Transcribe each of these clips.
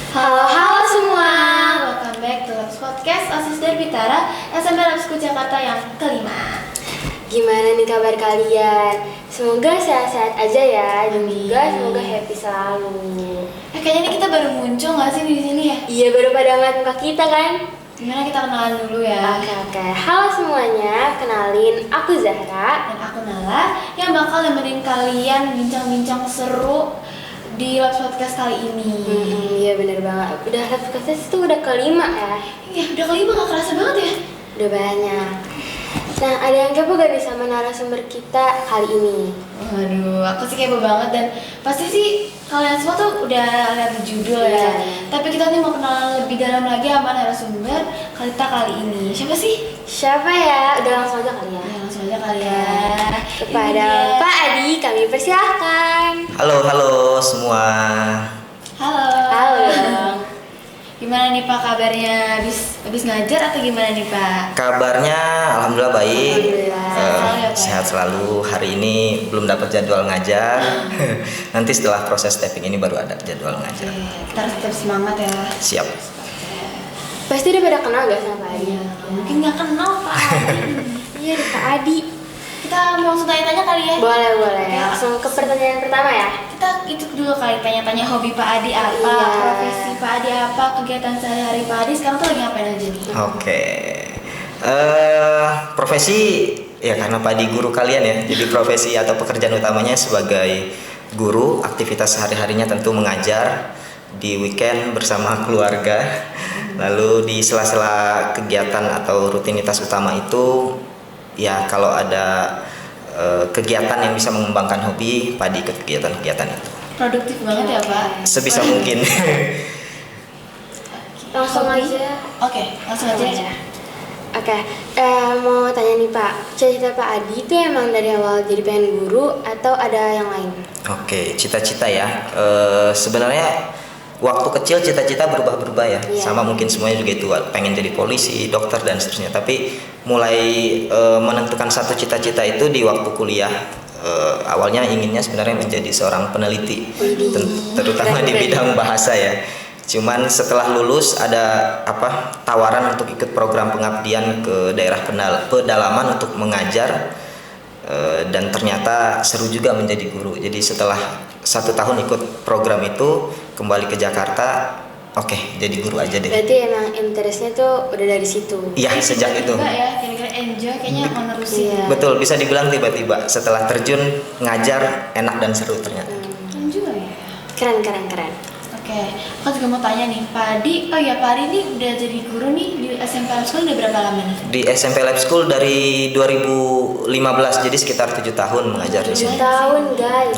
Halo semua, welcome back to Labs Podcast OSIS Darbitara SMP Labsku Jakarta yang kelima. Gimana nih kabar kalian? Semoga sehat-sehat aja ya, dan juga semoga happy selalu. Kayaknya ini kita baru muncul nggak sih di sini ya? Iya, baru pada ngeliat muka kita kan? Gimana kita kenalan dulu ya? Oke. Halo semuanya, kenalin aku Zahra. Dan aku Nala yang bakal nemenin kalian bincang-bincang seru di Labs Podcast kali ini. Iya bener banget. Udah Labs Podcast itu udah kelima ya? Iya, udah kelima, gak kerasa banget ya? Udah banyak. Nah, ada yang kepo gak nih sama narasumber kita kali ini? Waduh, aku sih kepo banget dan pasti sih kalian semua tuh udah lihat di judul ya. Iya. Tapi kita nih mau kenalan lebih dalam lagi sama narasumber kita kali ini. Siapa sih? Siapa ya? Udah langsung aja kali ya? Ya, langsung aja kali ya. Kepada Ini dia. Pak Adi, kami persilahkan. Halo semua. Halo. Halo. Gimana nih Pak kabarnya? Habis ngajar atau gimana nih Pak? Kabarnya alhamdulillah baik. Alhamdulillah. Sehat selalu ya, Pak? Sehat selalu. Hari ini belum dapat jadwal ngajar. Nanti setelah proses tapping ini baru ada jadwal ngajar. Oke, kita harus tetap semangat ya. Siap. Pasti udah pada kenal gak sama Pak Adi? Iya, mungkin nggak kenal Pak Adi. Iya, ada Pak Adi. Kita mau langsung tanya-tanya kali ya. Boleh. Oke. Langsung ke pertanyaan pertama ya. Kita itu dulu kali tanya-tanya hobi Pak Adi apa, Iya. profesi Pak Adi apa, kegiatan sehari-hari Pak Adi sekarang tuh lagi ngapain aja nih? Oke. Profesi ya karena Padi guru kalian ya. Jadi profesi atau pekerjaan utamanya sebagai guru, aktivitas sehari-harinya tentu mengajar, di weekend bersama keluarga. Lalu di sela-sela kegiatan atau rutinitas utama itu ya kalau ada kegiatan yang bisa mengembangkan hobi, Padi ikut kegiatan-kegiatan itu. Produktif banget ya Pak. Sebisa mungkin. Langsung Hobi? aja. Oke, langsung aja ya. Oke, mau tanya nih Pak, cita-cita Pak Adi itu emang dari awal jadi pengen guru atau ada yang lain? Oke, cita-cita ya. Sebenarnya waktu kecil cita-cita berubah-berubah ya. Iya. Sama mungkin semuanya juga itu pengen jadi polisi, dokter dan seterusnya. Tapi mulai menentukan satu cita-cita itu di waktu kuliah. Awalnya inginnya sebenarnya menjadi seorang peneliti, terutama di bidang bahasa ya. Cuman setelah lulus ada tawaran untuk ikut program pengabdian ke daerah pedalaman untuk mengajar. Dan ternyata seru juga menjadi guru. Jadi setelah 1 tahun ikut program itu kembali ke Jakarta, oke, jadi guru aja deh. Berarti emang interestnya tuh udah dari situ. Iya, sejak itu. Tiba-tiba ya, kira-kira enjoy kayaknya mau nerusin. Iya. Betul, bisa dibilang tiba-tiba setelah terjun ngajar enak dan seru ternyata. Enjoy ya. Keren. Oke, aku juga mau tanya nih, Pak Adi. Oh ya, Pak Adi ini udah jadi guru nih di SMP Lab School udah berapa lama nih? Di SMP Lab School dari 2015, jadi sekitar 7 tahun mengajar di 7 sini. tahun guys.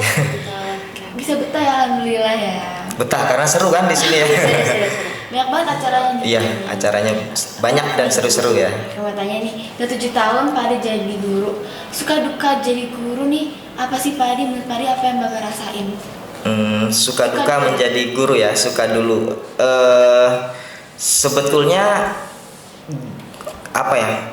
Bisa betah ya, alhamdulillah ya. Betah karena seru kan di sini ya. Seru. Banyak banget acaranya di Iya, sini. acaranya banyak dan seru-seru ya. Aku mau tanya nih, udah 7 tahun Pak Adi jadi guru. Suka duka jadi guru nih, apa sih Pak Adi? Menurut Pak Adi apa yang bakal rasain? Suka duka menjadi guru ya, suka dulu. Sebetulnya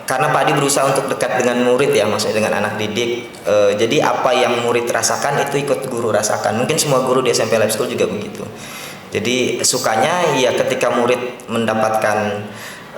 karena Pak Adi berusaha untuk dekat dengan murid ya, maksudnya dengan anak didik. Jadi apa yang murid rasakan itu ikut guru rasakan. Mungkin semua guru di SMP Lab School juga begitu. Jadi sukanya ya ketika murid mendapatkan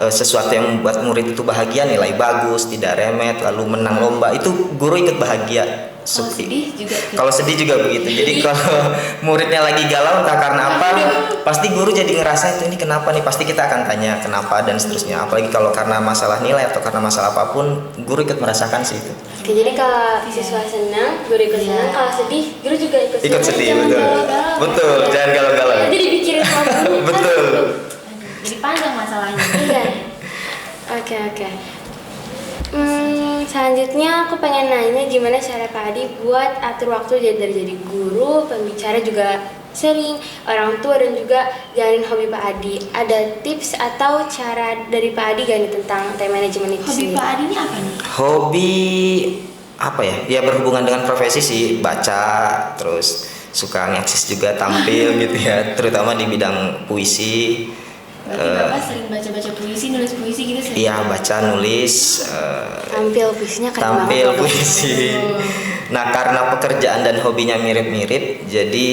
sesuatu yang membuat murid itu bahagia, nilai bagus, tidak remet, lalu menang lomba, itu guru ikut bahagia. Kalau sedih juga. Kalau sedih juga begitu. Jadi kalau muridnya lagi galau entah karena apa, pasti guru jadi ngerasa itu ini kenapa nih, pasti kita akan tanya kenapa dan seterusnya. Apalagi kalau karena masalah nilai atau karena masalah apapun, guru ikut merasakan sih itu. Oke, jadi kalau siswa senang, guru ikut senang. Kalau sedih, guru juga ikut senang. Ikut sedih, jangan betul. galau-galau. Betul, jangan galau-galau. Jadi dipikirin sama guru. Betul. Jadi panjang masalahnya. Iya. Oke. Selanjutnya aku pengen nanya gimana cara Pak Adi buat atur waktu jadi guru, pembicara juga sering, orang tua dan juga jalanin hobi Pak Adi. Ada tips atau cara dari Pak Adi gak nih tentang time management itu Hobi sendiri? Pak Adi ini apa nih? Hobi apa ya? Ya berhubungan dengan profesi sih, baca, terus suka ngeksis juga tampil gitu ya, terutama di bidang puisi. Berarti Bapak sering baca-baca puisi, nulis puisi gitu sih? Iya, baca, nulis, Tampil puisinya keren tampil banget. puisi. Nah, karena pekerjaan dan hobinya mirip-mirip, jadi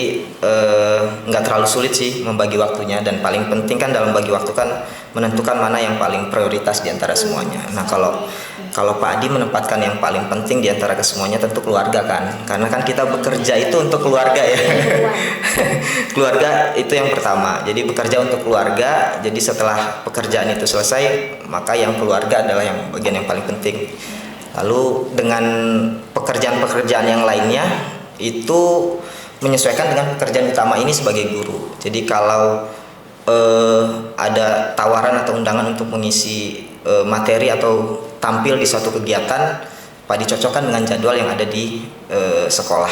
nggak terlalu sulit sih membagi waktunya. Dan paling penting kan dalam bagi waktu kan menentukan mana yang paling prioritas di antara semuanya. Nah, kalau Pak Adi menempatkan yang paling penting di antara kesemuanya tentu keluarga kan. Karena kan kita bekerja itu untuk keluarga ya. Keluarga itu yang pertama. Jadi bekerja untuk keluarga. Jadi setelah pekerjaan itu selesai, maka yang keluarga adalah yang bagian yang paling penting. Lalu dengan pekerjaan-pekerjaan yang lainnya itu menyesuaikan dengan pekerjaan utama ini sebagai guru. Jadi kalau ada tawaran atau undangan untuk mengisi materi atau tampil di suatu kegiatan, Pak dicocokkan dengan jadwal yang ada di sekolah.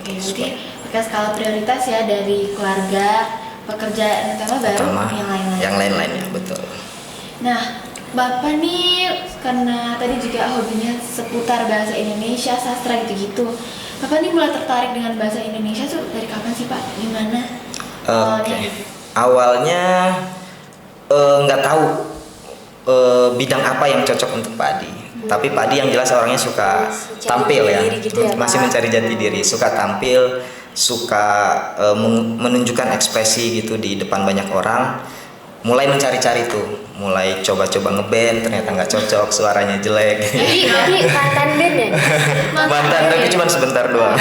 Oke, jadi skala prioritas ya dari keluarga, pekerjaan utama baru yang lain-lainnya, betul. Nah, Bapak nih karena tadi juga hobinya seputar bahasa Indonesia, sastra gitu-gitu. Bapak nih mulai tertarik dengan bahasa Indonesia tuh dari kapan sih Pak? Gimana? Awalnya nggak tahu bidang apa yang cocok untuk Pak Adi. Tapi Pak Adi yang jelas orangnya suka tampil ya, masih mencari jati diri, suka tampil, suka menunjukkan ekspresi gitu di depan banyak orang. Mulai mencari-cari tuh, mulai coba-coba ngeband, ternyata nggak cocok, suaranya jelek. Tapi mantan band ya? Mantan tapi cuma sebentar doang.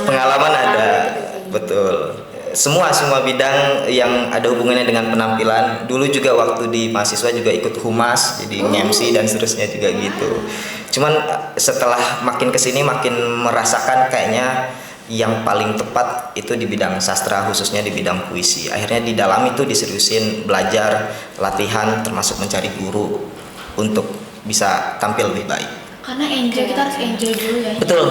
Pengalaman ada, betul. Semua bidang yang ada hubungannya dengan penampilan. Dulu juga waktu di mahasiswa juga ikut humas, jadi MC dan seterusnya juga gitu. Cuman setelah makin kesini makin merasakan kayaknya yang paling tepat itu di bidang sastra, khususnya di bidang puisi. Akhirnya di dalam itu diseriusin, belajar, latihan, termasuk mencari guru untuk bisa tampil lebih baik. Karena enjoy, kita harus enjoy dulu ya. Betul,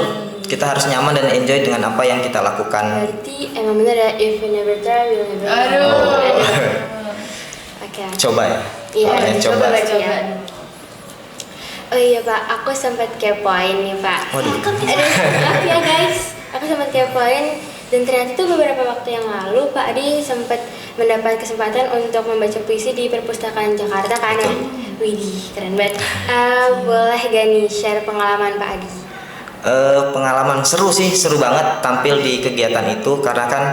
kita harus nyaman dan enjoy dengan apa yang kita lakukan. Berarti emang bener ya, if you never try, you'll never know. Aduh. Oke. Coba ya. Iya, coba. Oh iya Pak, aku sempat kepoin nih Pak. Waduh. Maaf ya guys, aku sempat kepoin dan ternyata tuh beberapa waktu yang lalu Pak Adi sempat mendapat kesempatan untuk membaca puisi di Perpustakaan Jakarta kan ya. Widih, keren banget. Boleh gak nih share pengalaman Pak Adi? Pengalaman seru banget tampil di kegiatan itu karena kan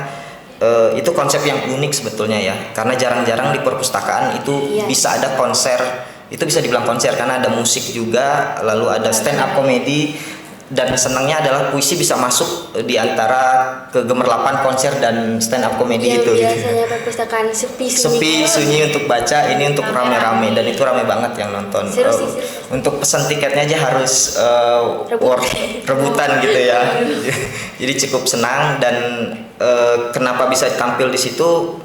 itu konsep yang unik sebetulnya ya, karena jarang-jarang di perpustakaan itu bisa ada konser, itu bisa dibilang konser karena ada musik juga, lalu ada stand up comedy, dan senangnya adalah puisi bisa masuk di antara kegemerlapan konser dan stand up comedy yang itu. Biasanya perpustakaan sepi sunyi untuk baca, ini untuk rame-rame dan itu rame banget yang nonton. Seru. Untuk pesan tiketnya aja harus rebutan gitu ya. Jadi cukup senang dan kenapa bisa tampil di situ?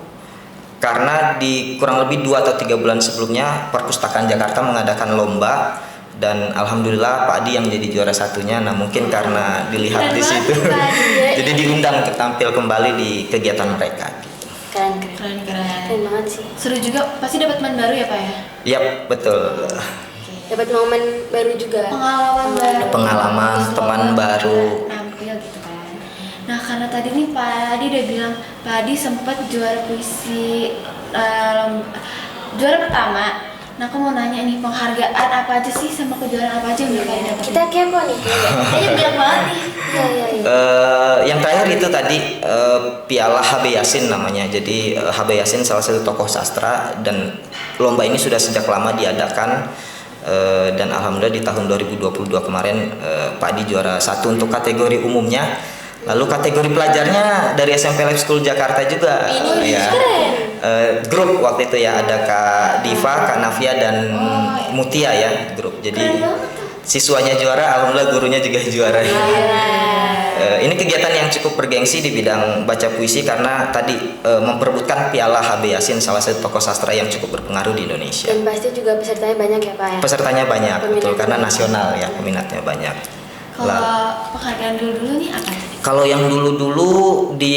Karena di kurang lebih 2 atau 3 bulan sebelumnya Perpustakaan Jakarta mengadakan lomba dan alhamdulillah Pak Adi yang jadi juara satunya. Nah mungkin karena dilihat di situ jadi diundang untuk tampil kembali di kegiatan mereka. Keren banget sih. Seru juga, pasti dapat teman baru ya Pak ya? Yap, betul. Dapat momen baru juga. Pengalaman teman baru. Tampil gitu kan. Nah karena tadi nih Pak Adi udah bilang Pak Adi sempat juara puisi juara pertama. Nah aku mau nanya nih, penghargaan apa aja sih sama kejuaraan apa aja yang udah kalian dapat? Kita kepo nih. Ayo bilang banget nih. Yang terakhir itu tadi Piala HB Yasin namanya. Jadi HB Yasin salah satu tokoh sastra dan lomba ini sudah sejak lama diadakan dan alhamdulillah di tahun 2022 kemarin Pak Adi juara 1 untuk kategori umumnya. Lalu kategori pelajarnya dari SMP Life School Jakarta juga. Grup waktu itu ya, ada Kak Diva, Kak Navia dan Mutia ya, grup. Jadi siswanya juara, alhamdulillah gurunya juga juara. Ini kegiatan yang cukup bergengsi di bidang baca puisi karena tadi memperebutkan Piala HB Yasin, salah satu tokoh sastra yang cukup berpengaruh di Indonesia. Dan pasti juga pesertanya banyak ya Pak ya? Pesertanya banyak, betul, karena nasional ya, peminatnya banyak. Kalau penghargaan dulu nih apa? Kalau yang dulu di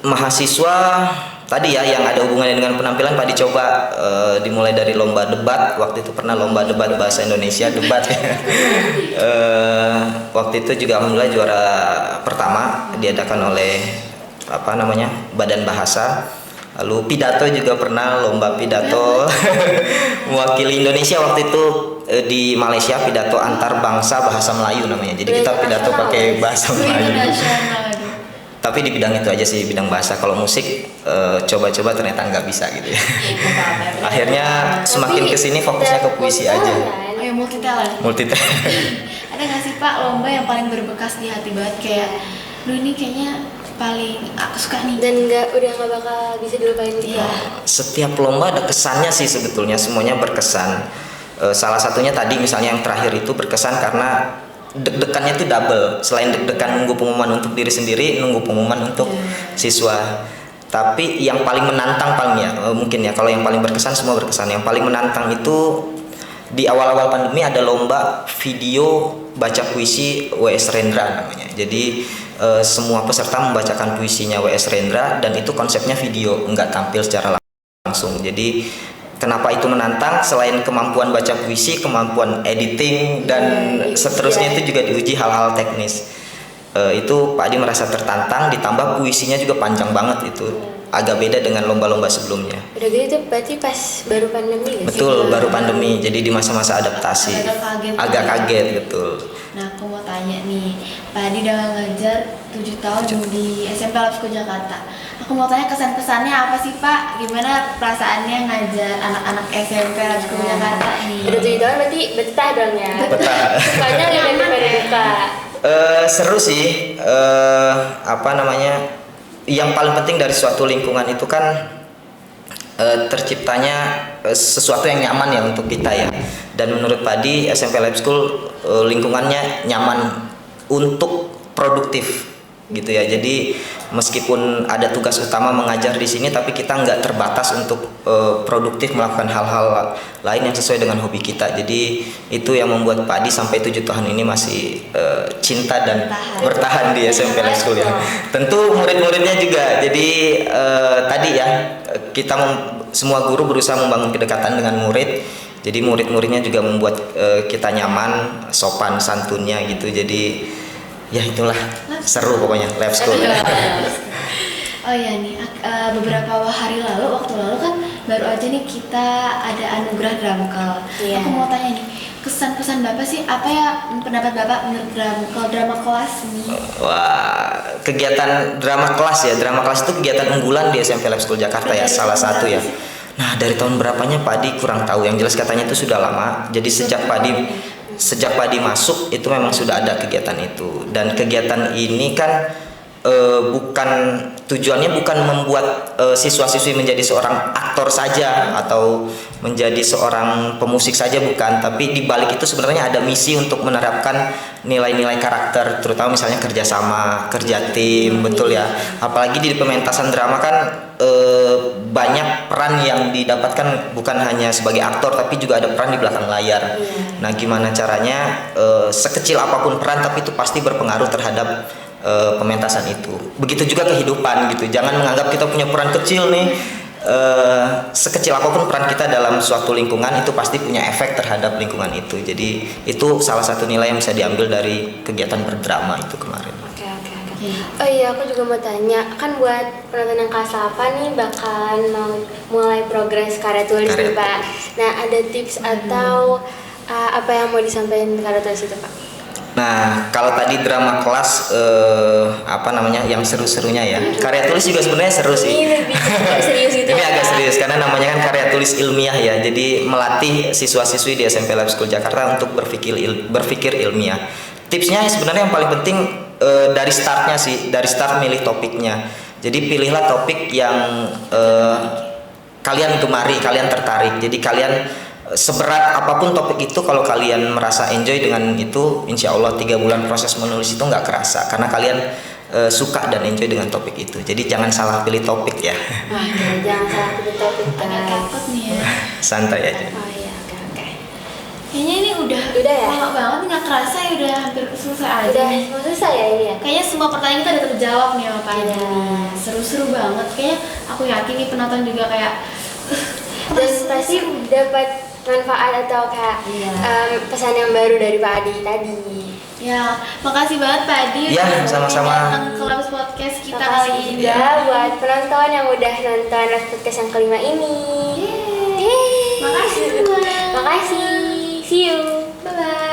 mahasiswa tadi ya yang ada hubungannya dengan penampilan, Pak dicoba dimulai dari lomba debat. Waktu itu pernah lomba debat bahasa Indonesia, debat ya. Waktu itu juga alhamdulillah juara pertama diadakan oleh Badan Bahasa. Lalu pidato juga pernah lomba pidato mewakili Indonesia waktu itu di Malaysia pidato antar bangsa bahasa Melayu namanya. Jadi kita pidato pakai bahasa Melayu. Internasional, aduh. Tapi di bidang itu aja sih, bidang bahasa. Kalau musik coba-coba ternyata nggak bisa gitu ya. Akhirnya semakin kesini fokusnya ke puisi aja. Oh ya, multi talent. Ada nggak sih Pak lomba yang paling berbekas di hati banget kayak, lu ini kayaknya paling aku suka nih. Dan udah nggak bakal bisa dilupain gitu. Iya. Setiap lomba ada kesannya sih sebetulnya, semuanya berkesan. Salah satunya tadi misalnya yang terakhir itu berkesan karena deg-degannya itu double. Selain deg-degan nunggu pengumuman untuk diri sendiri, nunggu pengumuman untuk siswa. Tapi yang paling menantang mungkin ya, kalau yang paling berkesan semua berkesan. Yang paling menantang itu di awal-awal pandemi ada lomba video baca puisi W.S. Rendra namanya. Jadi semua peserta membacakan puisinya W.S. Rendra dan itu konsepnya video, nggak tampil secara langsung. Jadi kenapa itu menantang? Selain kemampuan baca puisi, kemampuan editing dan seterusnya itu juga diuji hal-hal teknis. Itu Pak Adi merasa tertantang, ditambah puisinya juga panjang banget itu. Agak beda dengan lomba-lomba sebelumnya. Udah gitu itu berarti pas baru pandemi gak sih? Betul, baru pandemi. Jadi di masa-masa adaptasi. Agak kaget, betul. Nah, aku mau tanya nih, Pak Adi udah ngajar 7 tahun di SMP Lab School Jakarta. Aku mau tanya kesan-kesannya apa sih Pak? Gimana perasaannya ngajar anak-anak SMP Lab School Jakarta nih? Udah 7 tahun berarti betah dong ya? Betah. Banyak yang daripada duka. Seru sih. Yang paling penting dari suatu lingkungan itu kan terciptanya sesuatu yang nyaman ya untuk kita ya. Dan menurut Pak Adi, SMP Lab School lingkungannya nyaman untuk produktif gitu ya. Jadi meskipun ada tugas utama mengajar di sini, tapi kita nggak terbatas untuk produktif melakukan hal-hal lain yang sesuai dengan hobi kita. Jadi itu yang membuat Pak Adi sampai 7 tahun ini masih cinta dan bertahan di SMP Lab School ya. Tentu murid-muridnya juga. Jadi tadi ya kita semua guru berusaha membangun kedekatan dengan murid. Jadi murid-muridnya juga membuat kita nyaman, sopan santunnya gitu. Jadi ya itulah seru pokoknya Lab School. Oh ya nih, beberapa waktu lalu kan baru aja nih kita ada anugerah Dramkel. Iya. Aku mau tanya nih, kesan-pesan Bapak sih apa ya, pendapat Bapak menurut Dramkel, drama kelas nih? Wah, kegiatan drama kelas ya. Drama kelas itu kegiatan unggulan di SMP Lab School Jakarta ya, salah satu ya. Nah, dari tahun berapanya Pak Adi kurang tahu. Yang jelas katanya itu sudah lama. Jadi sejak Pak Adi masuk itu memang sudah ada kegiatan itu. Dan kegiatan ini kan tujuannya bukan membuat siswa-siswi menjadi seorang aktor saja atau menjadi seorang pemusik saja, bukan, tapi di balik itu sebenarnya ada misi untuk menerapkan nilai-nilai karakter, terutama misalnya kerjasama, kerja tim, betul ya. Apalagi di pementasan drama kan banyak peran yang didapatkan, bukan hanya sebagai aktor tapi juga ada peran di belakang layar. Nah, gimana caranya sekecil apapun peran tapi itu pasti berpengaruh terhadap pementasan itu. Begitu juga kehidupan gitu. Jangan menganggap kita punya peran kecil nih. Sekecil apapun peran kita dalam suatu lingkungan itu pasti punya efek terhadap lingkungan itu. Jadi itu salah satu nilai yang bisa diambil dari kegiatan berdrama itu kemarin. Oke. Oh iya, aku juga mau tanya, kan buat penonton yang kelas 8 nih bakalan mau mulai progres karya tulis nih Pak. Nah, ada tips atau apa yang mau disampaikan karya tulis itu Pak? Nah, kalau tadi drama kelas yang seru-serunya ya. Karya tulis juga sebenarnya seru sih. Ini lebih serius gitu. Ini agak serius karena namanya kan karya tulis ilmiah ya. Jadi melatih siswa-siswi di SMP Lab School Jakarta untuk berpikir ilmiah. Tipsnya sebenarnya yang paling penting dari startnya sih, dari start milih topiknya. Jadi pilihlah topik yang kalian gemari, kalian tertarik. Jadi kalian seberat apapun topik itu, kalau kalian merasa enjoy dengan itu, insya Allah 3 bulan proses menulis itu nggak kerasa karena kalian suka dan enjoy dengan topik itu. Jadi jangan salah pilih topik ya. Jangan salah pilih topik. Agak takut nih ya. Santai aja. Oh iya, oke. Kayaknya ini udah ya? lama banget, nggak kerasa ya, udah hampir selesai aja. Udah mau selesai ya ini ya? Kayaknya semua pertanyaan kita udah terjawab nih sama Pak Adi. Iya. Seru-seru banget. Kayaknya aku yakin nih penonton juga kayak Dan pasti dapat manfaat atau kayak pesan yang baru dari Pak Adi tadi. Ya, makasih banget Pak Adi Ya, udah sama-sama. datang ke Labs Podcast kita Makasih kali ini. juga buat penonton yang udah nonton Labs Podcast yang kelima ini. Makasih semua. Makasih. See you. Bye bye.